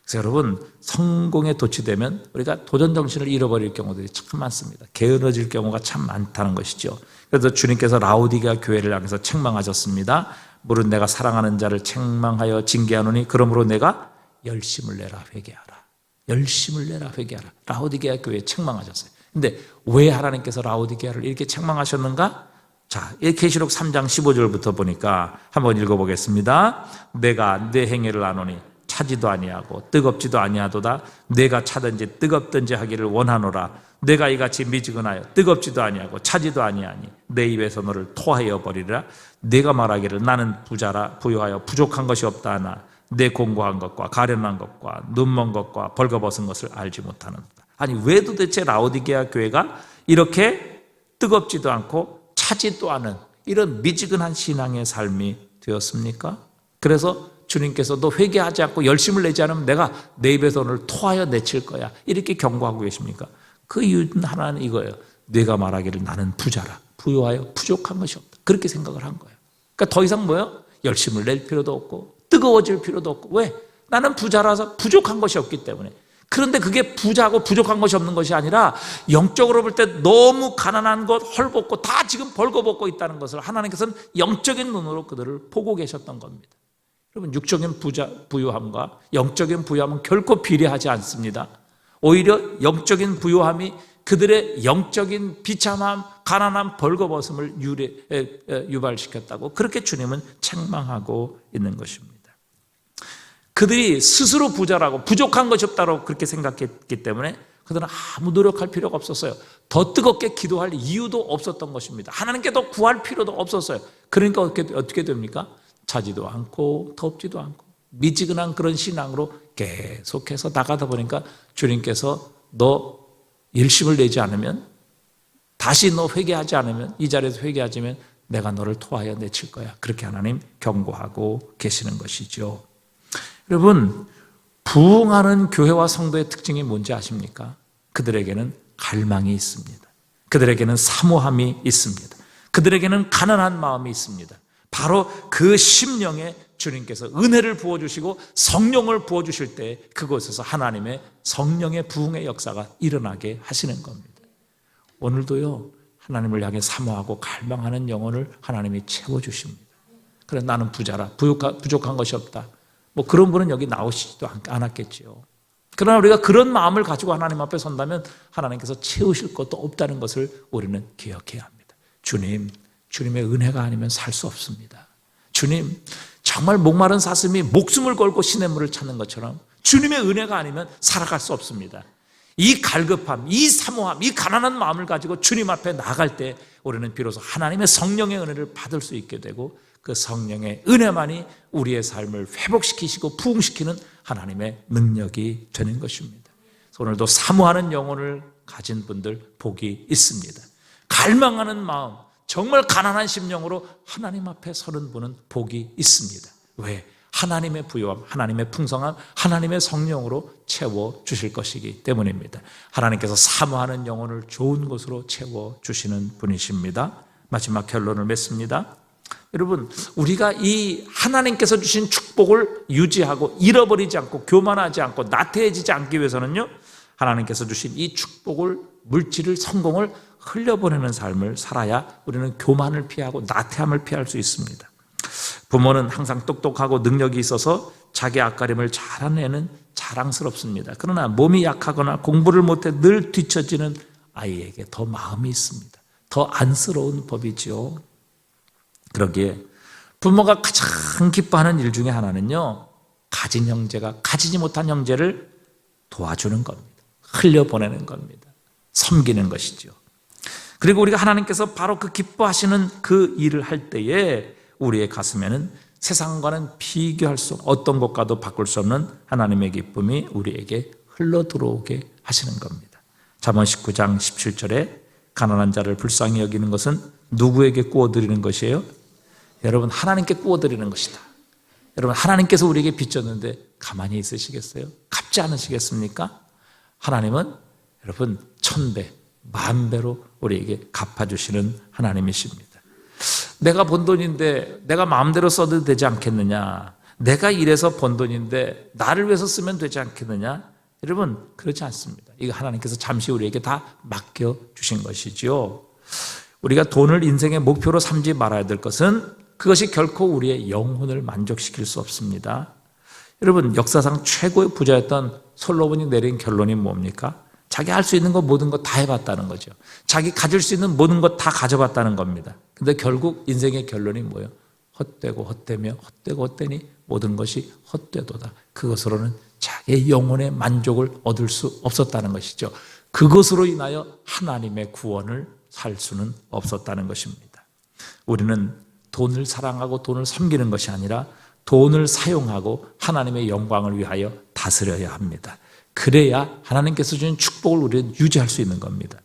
그래서 여러분, 성공에 도취되면 우리가 도전 정신을 잃어버릴 경우들이 참 많습니다. 게으러질 경우가 참 많다는 것이죠. 그래서 주님께서 라오디게아 교회를 향해서 책망하셨습니다. 물은 내가 사랑하는 자를 책망하여 징계하노니 그러므로 내가 열심을 내라 회개하라. 열심을 내라 회개하라. 라오디게아 교회에 책망하셨어요. 근데 왜 하나님께서 라오디게아를 이렇게 책망하셨는가? 자, 계시록 3장 15절부터 보니까 한번 읽어보겠습니다. 내가 내 행위를 아노니 차지도 아니하고 뜨겁지도 아니하도다. 내가 차든지 뜨겁든지 하기를 원하노라. 내가 이같이 미지근하여 뜨겁지도 아니하고 차지도 아니하니 내 입에서 너를 토하여 버리라. 내가 말하기를 나는 부자라 부유하여 부족한 것이 없다 하나 내 공고한 것과 가련한 것과 눈먼 것과 벌거벗은 것을 알지 못하는다. 아니, 왜 도대체 라오디게아 교회가 이렇게 뜨겁지도 않고 차지도 않은 이런 미지근한 신앙의 삶이 되었습니까? 그래서 주님께서도 회개하지 않고 열심을 내지 않으면 내가 내 입에서 오늘 토하여 내칠 거야, 이렇게 경고하고 계십니까? 그 이유는 하나는 이거예요. 내가 말하기를 나는 부자라 부유하여 부족한 것이 없다, 그렇게 생각을 한 거예요. 그러니까 더 이상 뭐예요? 열심을 낼 필요도 없고 뜨거워질 필요도 없고. 왜? 나는 부자라서 부족한 것이 없기 때문에. 그런데 그게 부자고 부족한 것이 없는 것이 아니라 영적으로 볼 때 너무 가난한 것, 헐벗고 다 지금 벌거벗고 있다는 것을 하나님께서는 영적인 눈으로 그들을 보고 계셨던 겁니다. 여러분, 육적인 부유함과 영적인 부유함은 결코 비례하지 않습니다. 오히려 영적인 부유함이 그들의 영적인 비참함, 가난함, 벌거벗음을 유발시켰다고 그렇게 주님은 책망하고 있는 것입니다. 그들이 스스로 부자라고 부족한 것이 없다고 그렇게 생각했기 때문에 그들은 아무 노력할 필요가 없었어요. 더 뜨겁게 기도할 이유도 없었던 것입니다. 하나님께 더 구할 필요도 없었어요. 그러니까 어떻게 됩니까? 차지도 않고 덥지도 않고 미지근한 그런 신앙으로 계속해서 나가다 보니까 주님께서 너 열심을 내지 않으면, 다시 너 회개하지 않으면, 이 자리에서 회개하지 않으면 내가 너를 토하여 내칠 거야, 그렇게 하나님 경고하고 계시는 것이죠. 여러분, 부흥하는 교회와 성도의 특징이 뭔지 아십니까? 그들에게는 갈망이 있습니다. 그들에게는 사모함이 있습니다. 그들에게는 가난한 마음이 있습니다. 바로 그 심령에 주님께서 은혜를 부어주시고 성령을 부어주실 때 그곳에서 하나님의 성령의 부흥의 역사가 일어나게 하시는 겁니다. 오늘도요, 하나님을 향해 사모하고 갈망하는 영혼을 하나님이 채워주십니다. 그래, 나는 부자라 부족한 것이 없다, 뭐 그런 분은 여기 나오시지도 않았겠지요. 그러나 우리가 그런 마음을 가지고 하나님 앞에 선다면 하나님께서 채우실 것도 없다는 것을 우리는 기억해야 합니다. 주님의 은혜가 아니면 살 수 없습니다. 주님, 정말 목마른 사슴이 목숨을 걸고 시냇물을 찾는 것처럼 주님의 은혜가 아니면 살아갈 수 없습니다. 이 갈급함, 이 사모함, 이 가난한 마음을 가지고 주님 앞에 나갈 때 우리는 비로소 하나님의 성령의 은혜를 받을 수 있게 되고 그 성령의 은혜만이 우리의 삶을 회복시키시고 부흥시키는 하나님의 능력이 되는 것입니다. 오늘도 사모하는 영혼을 가진 분들 복이 있습니다. 갈망하는 마음, 정말 가난한 심령으로 하나님 앞에 서는 분은 복이 있습니다. 왜? 하나님의 부요함, 하나님의 풍성함, 하나님의 성령으로 채워주실 것이기 때문입니다. 하나님께서 사모하는 영혼을 좋은 것으로 채워주시는 분이십니다. 마지막 결론을 맺습니다. 여러분, 우리가 이 하나님께서 주신 축복을 유지하고 잃어버리지 않고 교만하지 않고 나태해지지 않기 위해서는요, 하나님께서 주신 이 축복을, 물질을, 성공을 흘려보내는 삶을 살아야 우리는 교만을 피하고 나태함을 피할 수 있습니다. 부모는 항상 똑똑하고 능력이 있어서 자기 앞가림을 잘하는 자랑스럽습니다. 그러나 몸이 약하거나 공부를 못해 늘 뒤처지는 아이에게 더 마음이 있습니다. 더 안쓰러운 법이지요. 그러기에 부모가 가장 기뻐하는 일 중에 하나는요, 가진 형제가 가지지 못한 형제를 도와주는 겁니다. 흘려보내는 겁니다. 섬기는 것이죠. 그리고 우리가 하나님께서 바로 그 기뻐하시는 그 일을 할 때에 우리의 가슴에는 세상과는 비교할 수 없는, 어떤 것과도 바꿀 수 없는 하나님의 기쁨이 우리에게 흘러 들어오게 하시는 겁니다. 잠언 19장 17절에 가난한 자를 불쌍히 여기는 것은 누구에게 구워드리는 것이에요? 여러분, 하나님께 구워드리는 것이다. 여러분, 하나님께서 우리에게 빚졌는데 가만히 있으시겠어요? 갚지 않으시겠습니까? 하나님은 여러분 1000배, 10,000배로 우리에게 갚아주시는 하나님이십니다. 내가 번 돈인데 내가 마음대로 써도 되지 않겠느냐? 내가 일해서 번 돈인데 나를 위해서 쓰면 되지 않겠느냐? 여러분, 그렇지 않습니다. 이거 하나님께서 잠시 우리에게 다 맡겨주신 것이죠. 우리가 돈을 인생의 목표로 삼지 말아야 될 것은 그것이 결코 우리의 영혼을 만족시킬 수 없습니다. 여러분, 역사상 최고의 부자였던 솔로몬이 내린 결론이 뭡니까? 자기 할 수 있는 것 모든 것 다 해봤다는 거죠. 자기 가질 수 있는 모든 것 다 가져봤다는 겁니다. 근데 결국 인생의 결론이 뭐예요? 헛되고 헛되며 헛되고 헛되니 모든 것이 헛되도다. 그것으로는 자기의 영혼의 만족을 얻을 수 없었다는 것이죠. 그것으로 인하여 하나님의 구원을 살 수는 없었다는 것입니다. 우리는 돈을 사랑하고 돈을 섬기는 것이 아니라 돈을 사용하고 하나님의 영광을 위하여 다스려야 합니다. 그래야 하나님께서 주신 축복을 우리는 유지할 수 있는 겁니다.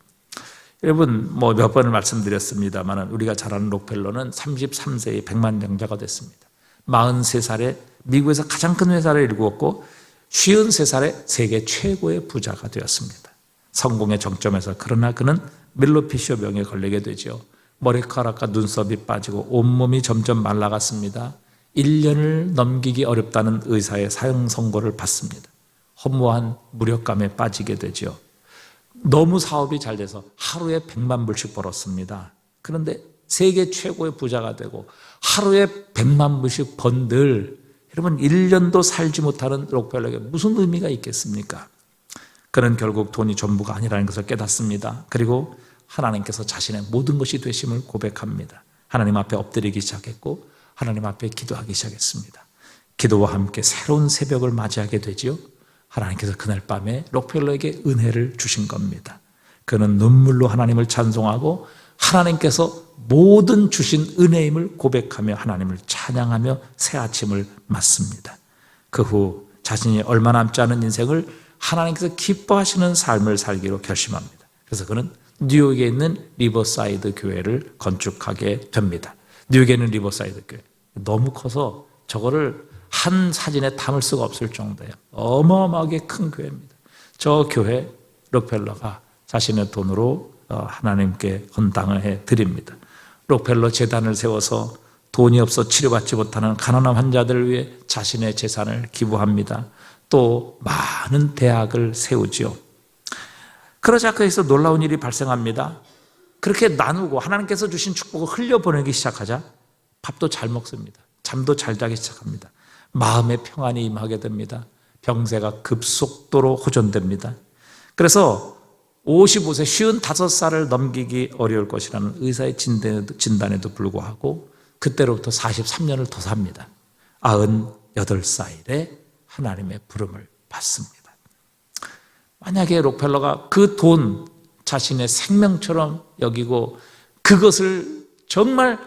여러분, 몇 번을 말씀드렸습니다만 우리가 잘 아는 록펠러는 33세에 백만장자가 됐습니다. 43살에 미국에서 가장 큰 회사를 일구었고 53살에 세계 최고의 부자가 되었습니다. 성공의 정점에서. 그러나 그는 밀로피시오 병에 걸리게 되죠. 머리카락과 눈썹이 빠지고 온몸이 점점 말라갔습니다. 1년을 넘기기 어렵다는 의사의 사형 선고를 받습니다. 허무한 무력감에 빠지게 되죠. 너무 사업이 잘 돼서 하루에 100만 불씩 벌었습니다. 그런데 세계 최고의 부자가 되고 하루에 100만 불씩 번들, 여러분 1년도 살지 못하는 록펠러에게 무슨 의미가 있겠습니까? 그는 결국 돈이 전부가 아니라는 것을 깨닫습니다. 그리고 하나님께서 자신의 모든 것이 되심을 고백합니다. 하나님 앞에 엎드리기 시작했고 하나님 앞에 기도하기 시작했습니다. 기도와 함께 새로운 새벽을 맞이하게 되지요. 하나님께서 그날 밤에 록펠러에게 은혜를 주신 겁니다. 그는 눈물로 하나님을 찬송하고 하나님께서 모든 주신 은혜임을 고백하며 하나님을 찬양하며 새 아침을 맞습니다. 그 후 자신이 얼마 남지 않은 인생을 하나님께서 기뻐하시는 삶을 살기로 결심합니다. 그래서 그는 뉴욕에 있는 리버사이드 교회를 건축하게 됩니다. 뉴욕에 있는 리버사이드 교회, 너무 커서 저거를 한 사진에 담을 수가 없을 정도예요. 어마어마하게 큰 교회입니다. 저 교회 록펠러가 자신의 돈으로 하나님께 헌당을 해드립니다. 록펠러 재단을 세워서 돈이 없어 치료받지 못하는 가난한 환자들을 위해 자신의 재산을 기부합니다. 또 많은 대학을 세우지요. 그러자 거기서 놀라운 일이 발생합니다. 그렇게 나누고 하나님께서 주신 축복을 흘려보내기 시작하자 밥도 잘 먹습니다. 잠도 잘 자기 시작합니다. 마음의 평안이 임하게 됩니다. 병세가 급속도로 호전됩니다. 그래서 55세 55살을 넘기기 어려울 것이라는 의사의 진단에도 불구하고 그때로부터 43년을 더 삽니다. 98살에 하나님의 부름을 받습니다. 만약에 록펠러가 그 돈 자신의 생명처럼 여기고 그것을 정말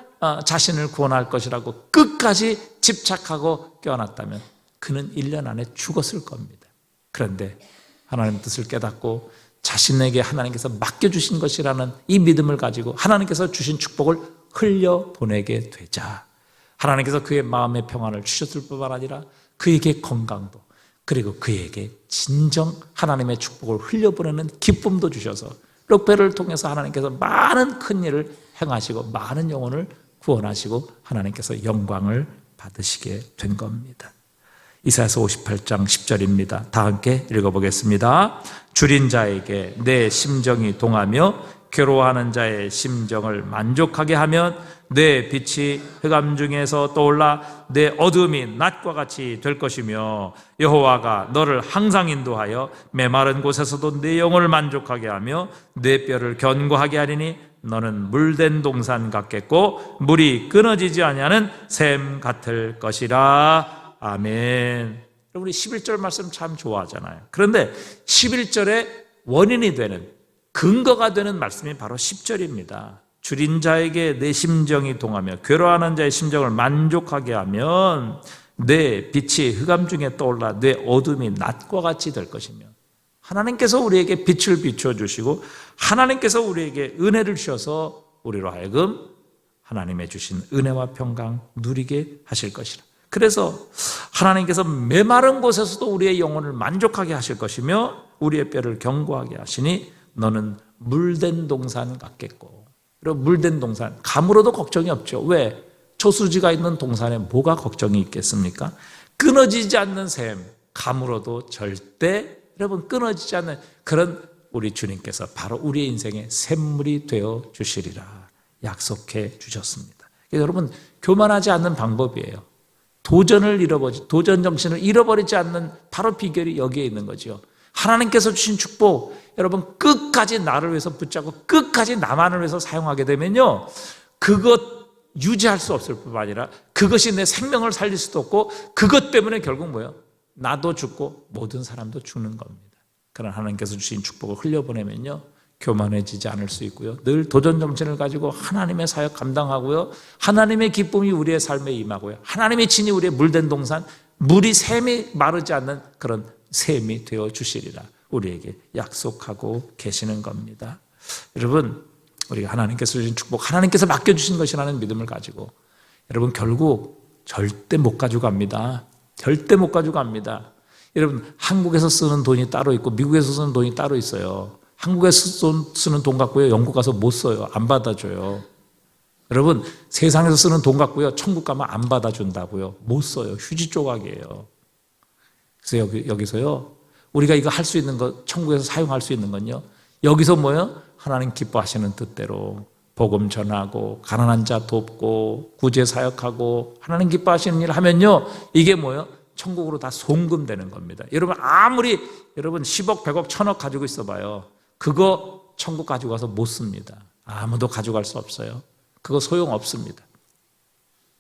자신을 구원할 것이라고 끝까지 집착하고 껴안았다면 그는 1년 안에 죽었을 겁니다. 그런데 하나님의 뜻을 깨닫고 자신에게 하나님께서 맡겨주신 것이라는 이 믿음을 가지고 하나님께서 주신 축복을 흘려보내게 되자 하나님께서 그의 마음의 평안을 주셨을 뿐만 아니라 그에게 건강도 그리고 그에게 진정 하나님의 축복을 흘려보내는 기쁨도 주셔서 록펠러를 통해서 하나님께서 많은 큰 일을 행하시고 많은 영혼을 구원하시고 하나님께서 영광을 받으시게 된 겁니다. 이사야서 58장 10절입니다. 다 함께 읽어보겠습니다. 줄인 자에게 내 심정이 동하며 괴로워하는 자의 심정을 만족하게 하면 내 빛이 흑암 중에서 떠올라 내 어둠이 낮과 같이 될 것이며 여호와가 너를 항상 인도하여 메마른 곳에서도 내 영혼을 만족하게 하며 내 뼈를 견고하게 하리니 너는 물된 동산 같겠고 물이 끊어지지 아니하는 샘 같을 것이라. 아멘. 우리 11절 말씀 참 좋아하잖아요. 그런데 11절의 원인이 되는 근거가 되는 말씀이 바로 10절입니다. 줄인 자에게 내 심정이 동하며 괴로워하는 자의 심정을 만족하게 하면 내 빛이 흑암 중에 떠올라 내 어둠이 낮과 같이 될 것이며 하나님께서 우리에게 빛을 비춰주시고 하나님께서 우리에게 은혜를 주셔서 우리로 하여금 하나님의 주신 은혜와 평강 누리게 하실 것이라. 그래서 하나님께서 메마른 곳에서도 우리의 영혼을 만족하게 하실 것이며 우리의 뼈를 견고하게 하시니 너는 물된 동산 같겠고. 그리고 물된 동산, 가물어도 걱정이 없죠. 왜? 저수지가 있는 동산에 뭐가 걱정이 있겠습니까? 끊어지지 않는 샘, 가물어도 절대 여러분 끊어지지 않는 그런 우리 주님께서 바로 우리의 인생의 샘물이 되어 주시리라 약속해 주셨습니다. 여러분 교만하지 않는 방법이에요. 도전 정신을 잃어버리지 않는 바로 비결이 여기에 있는 거죠. 하나님께서 주신 축복 여러분 끝까지 나를 위해서 붙잡고 끝까지 나만을 위해서 사용하게 되면요 그것 유지할 수 없을 뿐만 아니라 그것이 내 생명을 살릴 수도 없고 그것 때문에 결국 뭐예요? 나도 죽고 모든 사람도 죽는 겁니다. 그러나 하나님께서 주신 축복을 흘려보내면요 교만해지지 않을 수 있고요 늘 도전 정신을 가지고 하나님의 사역 감당하고요 하나님의 기쁨이 우리의 삶에 임하고요 하나님의 진이 우리의 물된 동산 물이 샘이 마르지 않는 그런 샘이 되어 주시리라 우리에게 약속하고 계시는 겁니다. 여러분 우리가 하나님께서 주신 축복 하나님께서 맡겨주신 것이라는 믿음을 가지고 여러분 결국 절대 못 가져갑니다. 절대 못 가져갑니다. 여러분 한국에서 쓰는 돈이 따로 있고 미국에서 쓰는 돈이 따로 있어요. 한국에서 쓰는 돈 갖고요 영국 가서 못 써요. 안 받아줘요. 여러분 세상에서 쓰는 돈 갖고요 천국 가면 안 받아준다고요. 못 써요. 휴지 조각이에요. 그래서 여기서요 우리가 이거 할 수 있는 것 천국에서 사용할 수 있는 건요 여기서 뭐예요? 하나님 기뻐하시는 뜻대로 복음 전하고 가난한 자 돕고 구제 사역하고 하나님 기뻐하시는 일 하면요 이게 뭐예요? 천국으로 다 송금되는 겁니다. 여러분 아무리 여러분 10억 100억 1000억 가지고 있어 봐요 그거 천국 가지고 가서 못 씁니다. 아무도 가져갈 수 없어요. 그거 소용없습니다.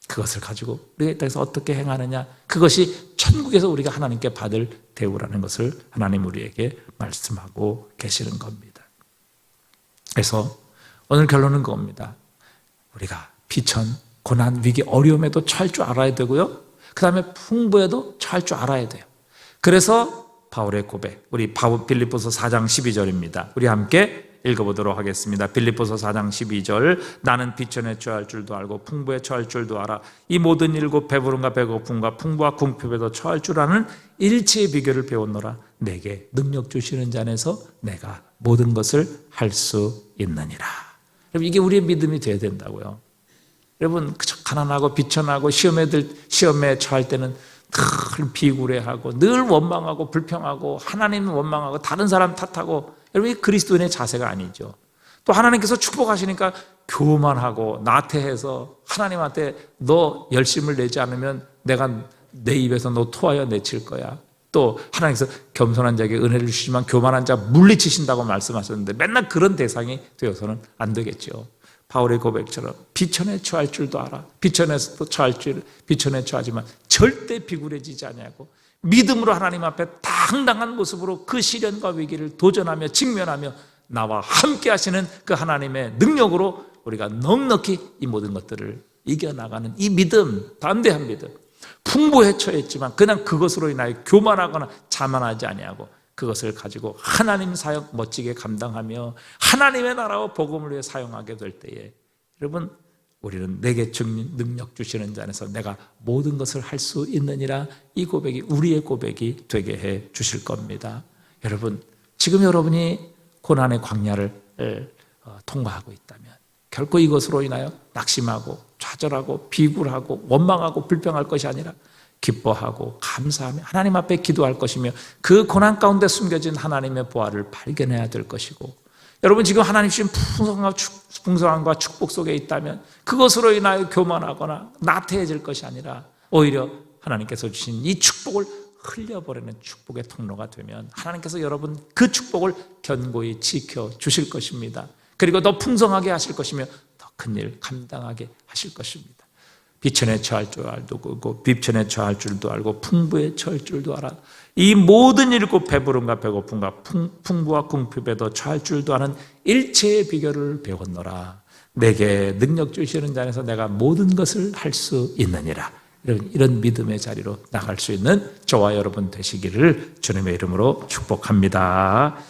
그것을 가지고 우리가 이 땅에서 어떻게 행하느냐 그것이 천국에서 우리가 하나님께 받을 대우라는 것을 하나님 우리에게 말씀하고 계시는 겁니다. 그래서 오늘 결론은 그겁니다. 우리가 비천, 고난, 위기, 어려움에도 처할 줄 알아야 되고요 그 다음에 풍부에도 처할 줄 알아야 돼요. 그래서 바울의 고백 우리 빌립보서 4장 12절입니다. 우리 함께 읽어보도록 하겠습니다. 빌립보서 4장 12절 나는 비천에 처할 줄도 알고 풍부에 처할 줄도 알아 이 모든 일고 배부름과 배고픔과 풍부와 궁핍에도 처할 줄 아는 일체의 비결을 배웠노라 내게 능력 주시는 자 안에서 내가 모든 것을 할 수 있느니라. 여러분 이게 우리의 믿음이 되어야 된다고요. 여러분 가난하고 비천하고 시험에 처할 때는 늘 비굴해하고 늘 원망하고 불평하고 하나님 원망하고 다른 사람 탓하고 여러분 이 그리스도인의 자세가 아니죠. 또 하나님께서 축복하시니까 교만하고 나태해서 하나님한테 너 열심을 내지 않으면 내가 내 입에서 너 토하여 내칠 거야. 또 하나님께서 겸손한 자에게 은혜를 주시지만 교만한 자 물리치신다고 말씀하셨는데 맨날 그런 대상이 되어서는 안 되겠죠. 바울의 고백처럼 비천에 처할 줄도 알아 비천에 처하지만 절대 비굴해지지 않냐고 믿음으로 하나님 앞에 당당한 모습으로 그 시련과 위기를 도전하며 직면하며 나와 함께 하시는 그 하나님의 능력으로 우리가 넉넉히 이 모든 것들을 이겨나가는 이 믿음, 담대한 믿음, 풍부에 처했지만 그냥 그것으로 인하여 교만하거나 자만하지 아니하고 그것을 가지고 하나님 사역 멋지게 감당하며 하나님의 나라와 복음을 위해 사용하게 될 때에 여러분, 우리는 내게 능력 주시는 자 안에서 내가 모든 것을 할 수 있느니라, 이 고백이 우리의 고백이 되게 해 주실 겁니다. 여러분, 지금 여러분이 고난의 광야를 통과하고 있다면 결코 이것으로 인하여 낙심하고 좌절하고 비굴하고 원망하고 불평할 것이 아니라 기뻐하고 감사하며 하나님 앞에 기도할 것이며 그 고난 가운데 숨겨진 하나님의 보화를 발견해야 될 것이고, 여러분 지금 하나님 주신 풍성함과 축복 속에 있다면 그것으로 인하여 교만하거나 나태해질 것이 아니라 오히려 하나님께서 주신 이 축복을 흘려버리는 축복의 통로가 되면 하나님께서 여러분 그 축복을 견고히 지켜주실 것입니다. 그리고 더 풍성하게 하실 것이며 더 큰 일 감당하게 하실 것입니다. 비천에 처할 줄 알고 비천에 처할 줄도 알고 풍부에 처할 줄도 알아. 이 모든 일고 배부름과 배고픔과 풍부와 궁핍에도 처할 줄도 아는 일체의 비결을 배웠노라. 내게 능력 주시는 자 안에서 내가 모든 것을 할 수 있느니라. 이런 믿음의 자리로 나갈 수 있는 저와 여러분 되시기를 주님의 이름으로 축복합니다.